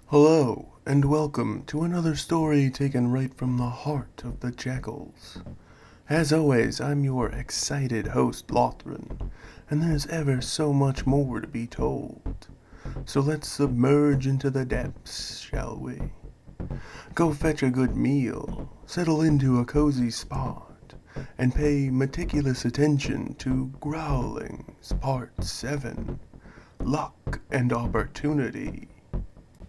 Hello, and welcome to another story taken right from the heart of the Jakuls. As always, I'm your excited host, Lothran, and there's ever so much more to be told. So let's submerge into the depths, shall we? Go fetch a good meal, settle into a cozy spot, and pay meticulous attention to Growlings Part 7, Luck and Opportunity.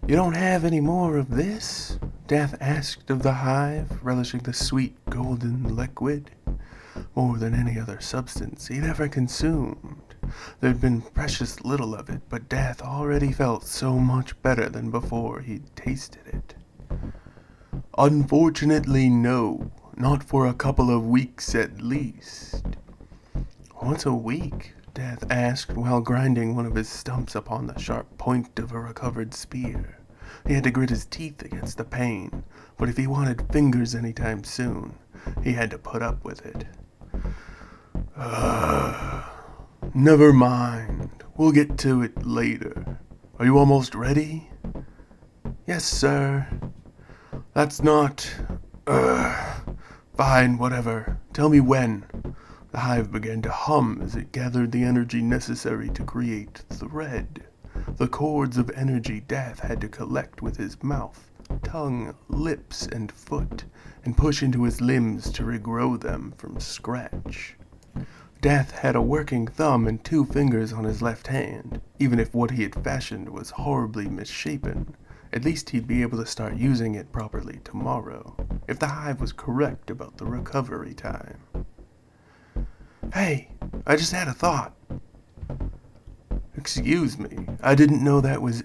You don't have any more of this? Dath asked of the hive, relishing the sweet golden liquid. More than any other substance he'd ever consumed. There'd been precious little of it, but Dath already felt so much better than before he'd tasted it. Unfortunately, no. Not for a couple of weeks at least. What's a week? Dath asked while grinding one of his stumps upon the sharp point of a recovered spear. He had to grit his teeth against the pain, but if he wanted fingers anytime soon, he had to put up with it. Never mind. We'll get to it later. Are you almost ready? Yes, sir. That's not... Fine, whatever. Tell me when. The hive began to hum as it gathered the energy necessary to create thread. The cords of energy Dath had to collect with his mouth, tongue, lips, and foot, and push into his limbs to regrow them from scratch. Dath had a working thumb and 2 fingers on his left hand. Even if what he had fashioned was horribly misshapen, at least he'd be able to start using it properly tomorrow, if the hive was correct about the recovery time. Hey, I just had a thought. Excuse me, I didn't know that was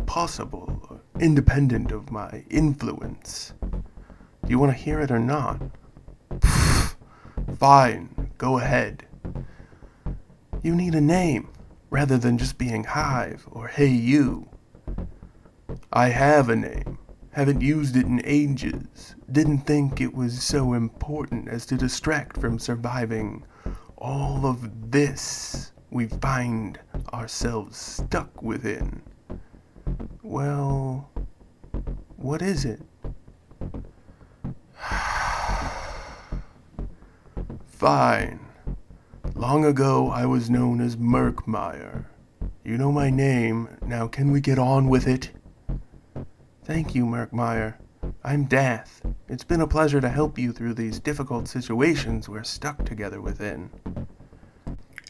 possible, or independent of my influence. Do you want to hear it or not? Fine, go ahead. You need a name, rather than just being Hive or Hey You. I have a name. Haven't used it in ages. Didn't think it was so important as to distract from surviving all of this we find ourselves stuck within. Well, what is it? Fine. Long ago I was known as Murkmire. You know my name, now can we get on with it? Thank you, Murkmire. I'm Dath. It's been a pleasure to help you through these difficult situations we're stuck together within.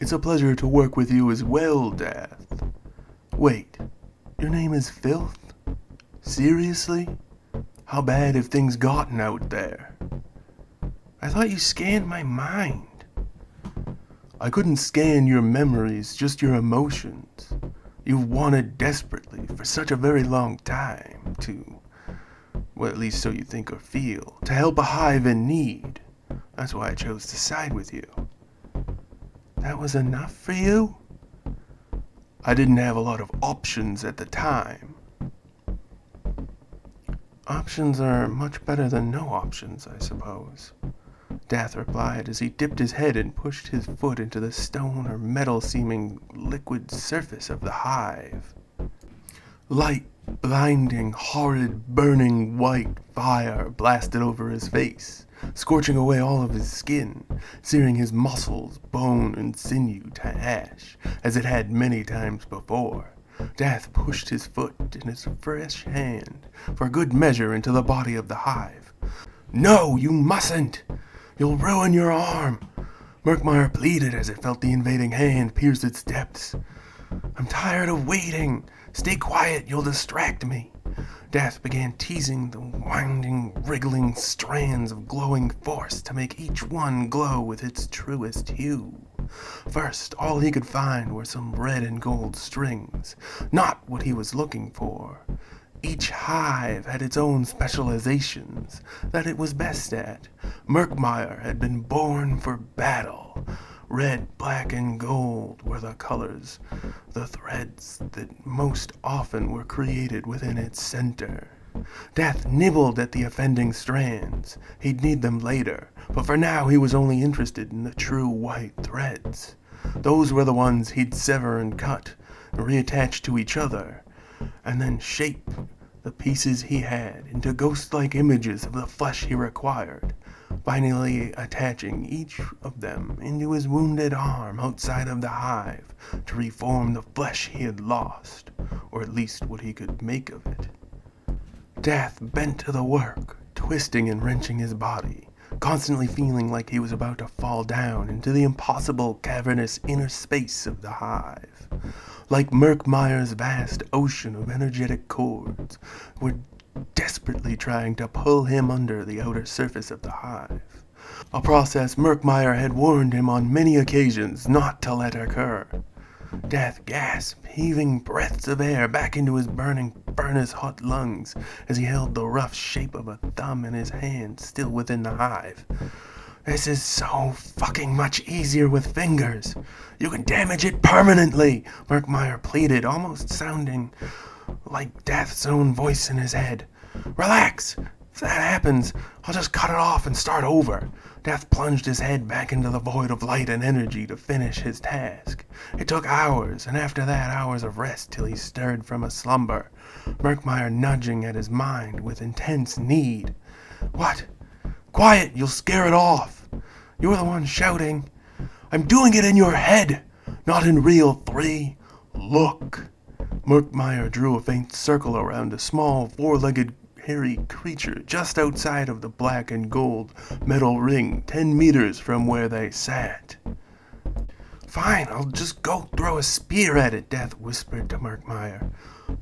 It's a pleasure to work with you as well, Dath. Wait, your name is Filth? Seriously? How bad have things gotten out there? I thought you scanned my mind. I couldn't scan your memories, just your emotions. You've wanted desperately for such a very long time to, well, at least so you think or feel, to help a hive in need. That's why I chose to side with you. That was enough for you? I didn't have a lot of options at the time. Options are much better than no options, I suppose. Dath replied as he dipped his head and pushed his foot into the stone or metal-seeming liquid surface of the hive. Light, blinding, horrid, burning white fire blasted over his face, scorching away all of his skin, searing his muscles, bone, and sinew to ash, as it had many times before. Dath pushed his foot in his fresh hand for good measure into the body of the hive. No, you mustn't! You'll ruin your arm! Murkmire pleaded as it felt the invading hand pierce its depths. I'm tired of waiting. Stay quiet, you'll distract me. Dath began teasing the winding, wriggling strands of glowing force to make each one glow with its truest hue. First, all he could find were some red and gold strings, not what he was looking for. Each hive had its own specializations that it was best at. Murkmire had been born for battle. Red, black, and gold were the colors, the threads that most often were created within its center. Dath nibbled at the offending strands. He'd need them later, but for now he was only interested in the true white threads. Those were the ones he'd sever and cut, and reattach to each other, and then shape the pieces he had into ghost-like images of the flesh he required, finally attaching each of them into his wounded arm outside of the hive to reform the flesh he had lost, or at least what he could make of it. Dath bent to the work, twisting and wrenching his body, constantly feeling like he was about to fall down into the impossible cavernous inner space of the hive. Like Murkmire's vast ocean of energetic cords were desperately trying to pull him under the outer surface of the hive. A process Murkmire had warned him on many occasions not to let occur. Dath gasped, heaving breaths of air back into his burning furnace-hot lungs as he held the rough shape of a thumb in his hand still within the hive. This is so fucking much easier with fingers. You can damage it permanently, Murkmire pleaded, almost sounding like Dath's own voice in his head. Relax. If that happens, I'll just cut it off and start over. Dath plunged his head back into the void of light and energy to finish his task. It took hours, and after that hours of rest till he stirred from a slumber, Murkmire nudging at his mind with intense need. What? Quiet, you'll scare it off. You're the one shouting. I'm doing it in your head, not in real 3. Look. Murkmire drew a faint circle around a small, four-legged, hairy creature just outside of the black and gold metal ring 10 meters from where they sat. Fine, I'll just go throw a spear at it, Dath whispered to Murkmire.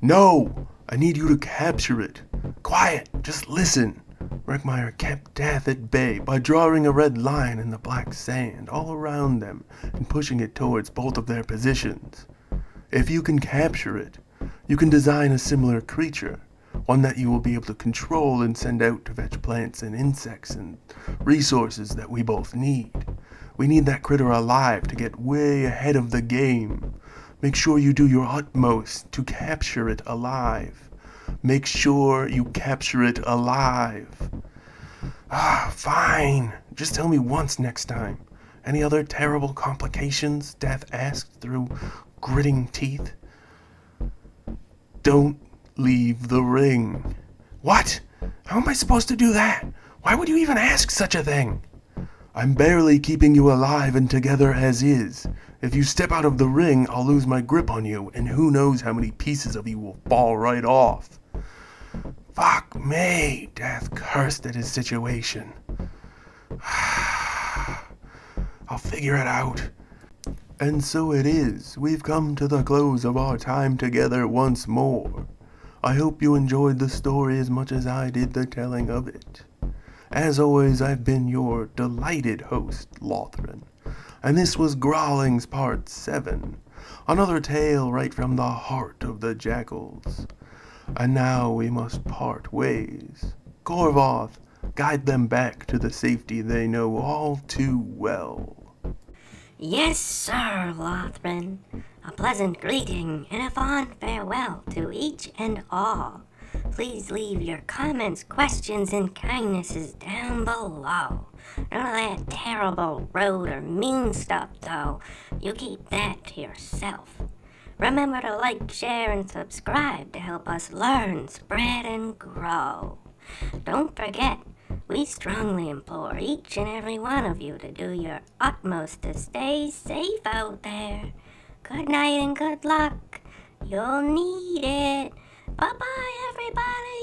No, I need you to capture it. Quiet, just listen. Murkmire kept Dath at bay by drawing a red line in the black sand all around them and pushing it towards both of their positions. If you can capture it, you can design a similar creature, one that you will be able to control and send out to fetch plants and insects and resources that we both need. We need that critter alive to get way ahead of the game. Make sure you do your utmost to capture it alive. Make sure you capture it alive. Fine. Just tell me once next time. Any other terrible complications? Dath asked through gritting teeth. Don't leave the ring. What? How am I supposed to do that? Why would you even ask such a thing? I'm barely keeping you alive and together as is. If you step out of the ring, I'll lose my grip on you, and who knows how many pieces of you will fall right off. Fuck me, Dath cursed at his situation. I'll figure it out. And so it is. We've come to the close of our time together once more. I hope you enjoyed the story as much as I did the telling of it. As always, I've been your delighted host, Lothran, and this was Grahlings Part 7, another tale right from the heart of the Jakuls. And now we must part ways. Korvoth, guide them back to the safety they know all too well. Yes, sir, Lothran. A pleasant greeting and a fond farewell to each and all. Please leave your comments, questions, and kindnesses down below. None of that terrible, rude, or mean stuff, though. You keep that to yourself. Remember to like, share, and subscribe to help us learn, spread, and grow. Don't forget, we strongly implore each and every one of you to do your utmost to stay safe out there. Good night and good luck. You'll need it. Bye-bye, everybody.